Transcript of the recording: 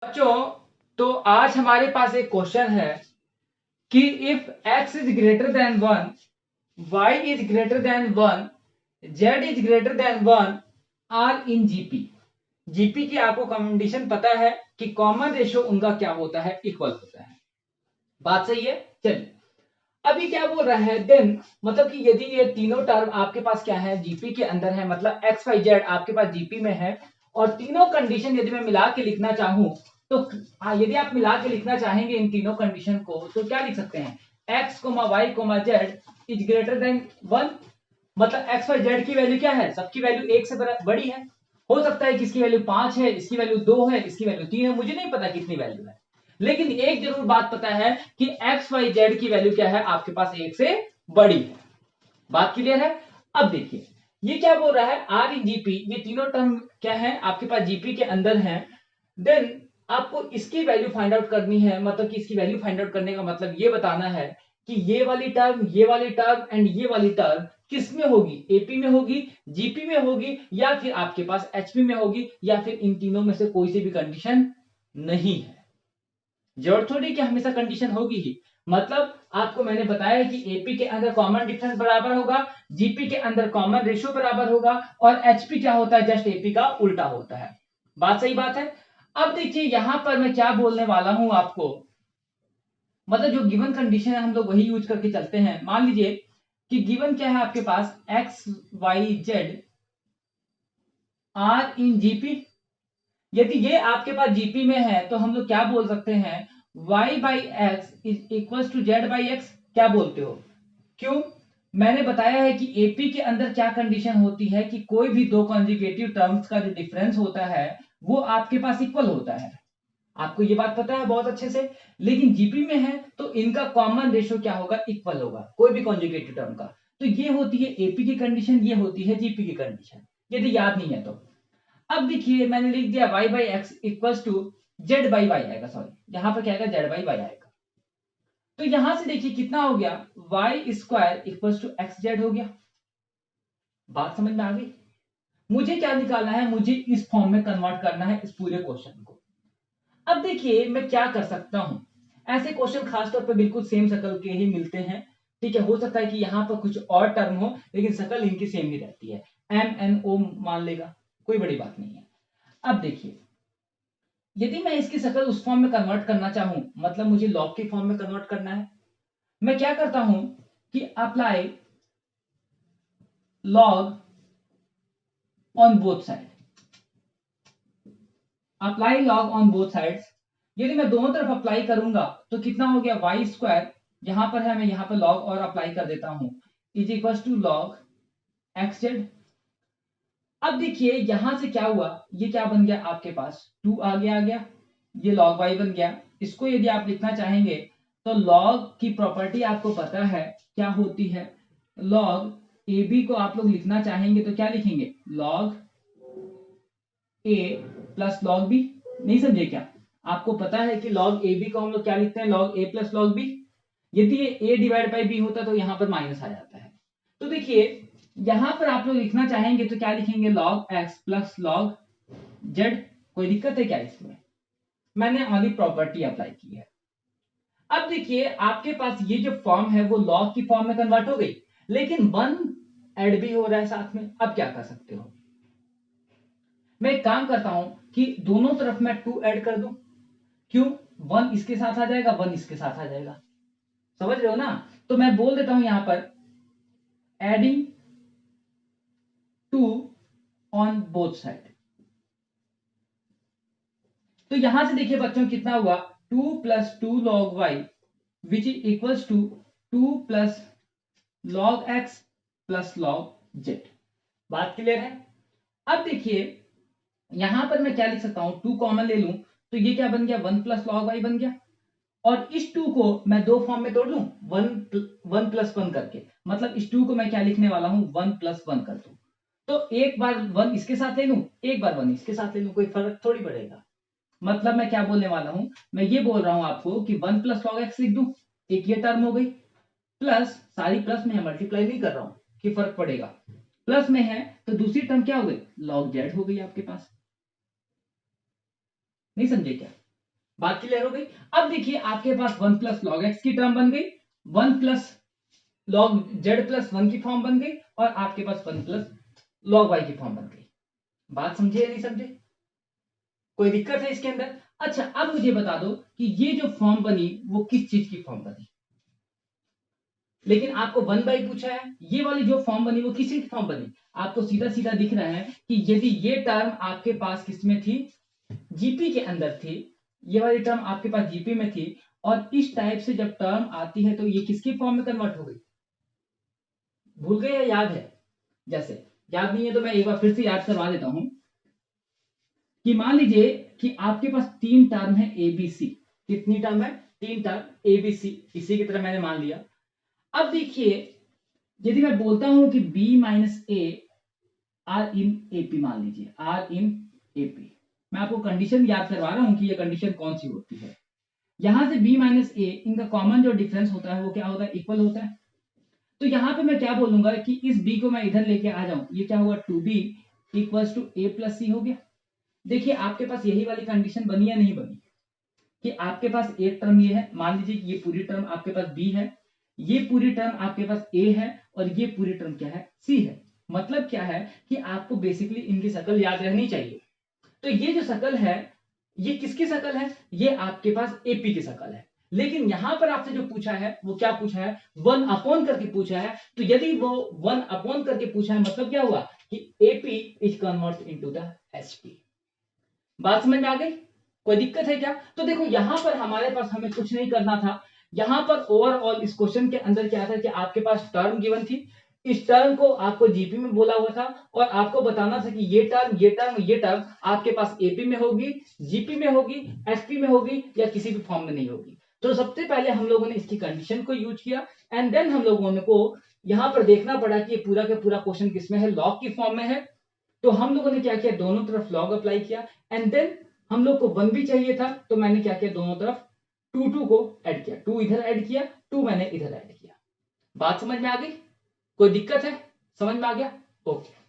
बच्चों, तो आज हमारे पास एक क्वेश्चन है कि if x is greater than 1, y is greater than 1, z is greater than 1 are in GP. GP की आपको कंडीशन पता है कि कॉमन रेशियो उनका क्या होता है, इक्वल होता है। बात सही है। चलिए, अभी क्या बोल रहा है देन, मतलब कि यदि ये तीनों टर्म आपके पास क्या है, जीपी के अंदर है, मतलब एक्स वाई जेड आपके पास जीपी में है, और तीनों कंडीशन यदि मैं मिला के लिखना चाहूं तो यदि आप मिला के लिखना चाहेंगे इन तीनों कंडीशन को तो क्या लिख सकते हैं, x comma y comma z is greater than 1। मतलब एक्स वाई जेड की वैल्यू क्या है, सबकी वैल्यू एक से बड़ी है। हो सकता है कि इसकी वैल्यू 5 है, इसकी वैल्यू 2 है, इसकी वैल्यू 3 है, मुझे नहीं पता कितनी वैल्यू है, लेकिन एक जरूर बात पता है कि एक्स वाई जेड की वैल्यू क्या है, आपके पास एक से बड़ी है। बात क्लियर है। अब देखिए ये क्या बोल रहा है, आर इन जीपी, ये तीनों टर्म क्या है आपके पास जीपी के अंदर है। देन आपको इसकी वैल्यू फाइंड आउट करनी है, मतलब कि इसकी वैल्यू फाइंड आउट करने का मतलब ये बताना है कि ये वाली टर्म, ये वाली टर्म एंड ये वाली टर्म किस में होगी, एपी में होगी, जीपी में होगी, या फिर आपके पास एचपी में होगी, या फिर इन तीनों में से कोई सी भी कंडीशन नहीं है। जरूरत थोड़ी कि हमेशा कंडीशन होगी ही। मतलब आपको मैंने बताया कि एपी के अंदर कॉमन डिफरेंस बराबर होगा, जीपी के अंदर कॉमन रेशियो बराबर होगा, और एचपी क्या होता है, जस्ट एपी का उल्टा होता है। बात सही बात है। अब देखिए यहां पर मैं क्या बोलने वाला हूं आपको, मतलब जो गिवन कंडीशन है हम लोग वही यूज करके चलते हैं। मान लीजिए कि गिवन क्या है आपके पास, x y z are in GP. यदि ये आपके पास जीपी में है तो हम लोग क्या बोल सकते हैं, y by x is equal to z by x. क्या बोलते हो, क्यों? मैंने बताया है कि एपी के अंदर क्या कंडीशन होती है कि कोई भी दो कॉन्जुगेटिव टर्म्स का जो डिफरेंस होता है वो आपके पास इक्वल होता है। आपको ये बात पता है बहुत अच्छे से। लेकिन जीपी में है तो इनका कॉमन रेशियो क्या होगा, इक्वल होगा, कोई भी कॉन्जुगेटिव टर्म का। तो ये होती है एपी की कंडीशन, ये होती है जीपी की कंडीशन, यदि याद नहीं है तो। अब देखिए मैंने लिख दिया y by x equal to z by y आएगा, सॉरी यहां पर क्या आएगा, जेड बाई वाई आएगा। तो यहां से देखिए कितना हो गया, y square equal to x z हो गया। बात समझ में आ गई। मुझे क्या निकालना है, मुझे इस फॉर्म में कन्वर्ट करना है इस पूरे क्वेश्चन को। अब देखिए मैं क्या कर सकता हूं, ऐसे क्वेश्चन खासतौर पर बिल्कुल सेम शक्ल के ही मिलते हैं। ठीक है, हो सकता है कि यहां पर कुछ और टर्म हो लेकिन शक्ल इनकी सेम ही रहती है, एम एन ओ मान लेगा, कोई बड़ी बात नहीं है। अब देखिए यदि मैं इसकी शक्ल उस फॉर्म में कन्वर्ट करना चाहूं, मतलब मुझे लॉग के फॉर्म में कन्वर्ट करना है, मैं क्या करता हूं कि apply log on both side, apply log on both sides. यदि मैं दोनों तरफ अप्लाई करूंगा तो कितना हो गया, वाई स्क्वायर, यहां पर है मैं यहां पर लॉग और अप्लाई कर देता हूं, is equal to log x z. अब देखिए यहां से क्या हुआ, ये क्या बन गया आपके पास, 2 आ गया, ये log y बन गया। इसको यदि आप लिखना चाहेंगे तो log की प्रॉपर्टी आपको पता है क्या होती है, log ab को आप लोग लिखना चाहेंगे तो क्या लिखेंगे, log a plus log b। नहीं समझे क्या? आपको पता है कि log ab को हम लोग क्या लिखते हैं, log a plus log b। यदि ये a डिवाइड बाई b होता तो यहां पर माइनस आ जाता है। तो देखिए यहां पर आप लोग लिखना चाहेंगे तो क्या लिखेंगे, log x plus log z। कोई दिक्कत है क्या इसमें? मैंने वाली प्रॉपर्टी अप्लाई की है। अब देखिए आपके पास ये जो फॉर्म है वो लॉग की फॉर्म में कन्वर्ट हो गई, लेकिन वन ऐड भी हो रहा है साथ में। अब क्या कर सकते हो, मैं एक काम करता हूं कि दोनों तरफ मैं 2 ऐड कर दूं। क्यों? 1 इसके साथ आ जाएगा, 1 इसके साथ आ जाएगा, समझ रहे हो ना? तो मैं बोल देता हूं यहां पर एडिंग 2 ऑन बोथ साइड। तो यहां से देखिए बच्चों कितना हुआ, 2 plus 2 log y which is equals to 2 plus log x plus log z। बात क्लियर है। अब देखिए यहां पर मैं क्या लिख सकता हूं, 2 कॉमन ले लूं तो ये क्या बन गया, 1 प्लस लॉग वाई बन गया। और इस 2 को मैं दो फॉर्म में तोड़ दूं, 1 प्लस 1 करके, मतलब इस 2 को मैं क्या लिखने वाला हूं, 1 प्लस 1 कर दूं। तो एक बार 1 इसके साथ ले लूं, एक बार 1 इसके साथ ले लूं, कोई फर्क थोड़ी पड़ेगा। मतलब मैं क्या बोलने वाला हूं, मैं ये बोल रहा हूं आपको कि 1 प्लस लॉग एक्स लिख दूं, एक ये टर्म हो गई, प्लस सारी प्लस में है, मल्टीप्लाई नहीं कर रहा हूं कि फर्क पड़ेगा, प्लस में है तो दूसरी टर्म क्या हो गई, लॉग जेड हो गई आपके पास। नहीं समझे क्या? बात क्लियर हो गई। अब देखिए आपके पास 1 प्लस लॉग एक्स की टर्म बन गई, 1 प्लस लॉग जेड प्लस 1 की फॉर्म बन गई, और आपके पास 1 प्लस लॉग वाई की फॉर्म बन गई। बात समझे या नहीं समझे? कोई दिक्कत है इसके अंदर? अच्छा अब मुझे बता दो कि ये जो फॉर्म बनी वो किस चीज की फॉर्म बनी। लेकिन आपको 1/, पूछा है, ये वाली जो फॉर्म बनी वो किसी की फॉर्म बनी? आपको सीधा सीधा दिख रहा है कि यदि ये टर्म आपके पास किसमें थी, जीपी के अंदर थी, ये वाली टर्म आपके पास जीपी में थी, और इस टाइप से जब टर्म आती है तो ये किसकी फॉर्म में कन्वर्ट हो गई? भूल गए या याद है? जैसे याद नहीं है तो मैं एक बार फिर से याद करवा देता हूं कि मान लीजिए कि आपके पास 3 टर्म है एबीसी। कितनी टर्म है? 3 टर्म एबीसी, इसी की तरह मैंने मान लिया। अब देखिए यदि मैं बोलता हूं कि B minus A are in AP, मान लीजिए आर इन एपी, मैं आपको कंडीशन याद करवा रहा हूं कि ये कंडीशन कौन सी होती है। यहां से b माइनस ए, इनका कॉमन जो डिफरेंस होता है वो क्या होता है? इक्वल होता है। तो यहां पे मैं क्या बोलूंगा कि इस b को मैं इधर लेके आ जाऊं, ये क्या हुआ? 2b equals to a plus c हो गया। देखिए आपके पास यही वाली कंडीशन बनी या नहीं बनी कि आपके पास एक टर्म ये है, मान लीजिए ये पूरी टर्म आपके पास b है, ये पूरी टर्म आपके पास a है, और ये पूरी टर्म क्या है? c है। मतलब क्या है कि आपको बेसिकली इनकी शकल याद रहनी चाहिए। तो ये जो शकल है ये किसकी शकल है? ये आपके पास एपी की शकल है। लेकिन यहां पर आपसे जो पूछा है वो क्या पूछा है? 1 अपॉन करके पूछा है। तो यदि वो 1 अपॉन करके पूछा है मतलब क्या हुआ कि AP is convert into the SP. बात समझ में आ गई? कोई दिक्कत है क्या? तो देखो यहां पर हमारे पास हमें कुछ नहीं करना था। यहां पर ओवरऑल इस क्वेश्चन के अंदर क्या था कि आपके पास टर्म गिवन थी, इस टर्म को आपको जीपी में बोला हुआ था, और आपको बताना था कि ये टर्म ये टर्म ये टर्म आपके पास एपी में होगी, जीपी में होगी, एसपी में होगी, या किसी भी फॉर्म में नहीं होगी। तो सबसे पहले हम लोगों ने इसकी कंडीशन को यूज किया, एंड देन हम लोगों को यहां पर देखना पड़ा कि ये पूरा का पूरा क्वेश्चन किसमें है? लॉग की फॉर्म में है। तो हम लोगों ने क्या किया? दोनों तरफ लॉग अप्लाई किया, एंड देन हम लोग को 1 भी चाहिए था, तो मैंने क्या किया? दोनों तरफ 2 को ऐड किया, 2 इधर ऐड किया, 2 मैंने इधर ऐड किया। बात समझ में आ गई? कोई दिक्कत है? समझ में आ गया? ओके।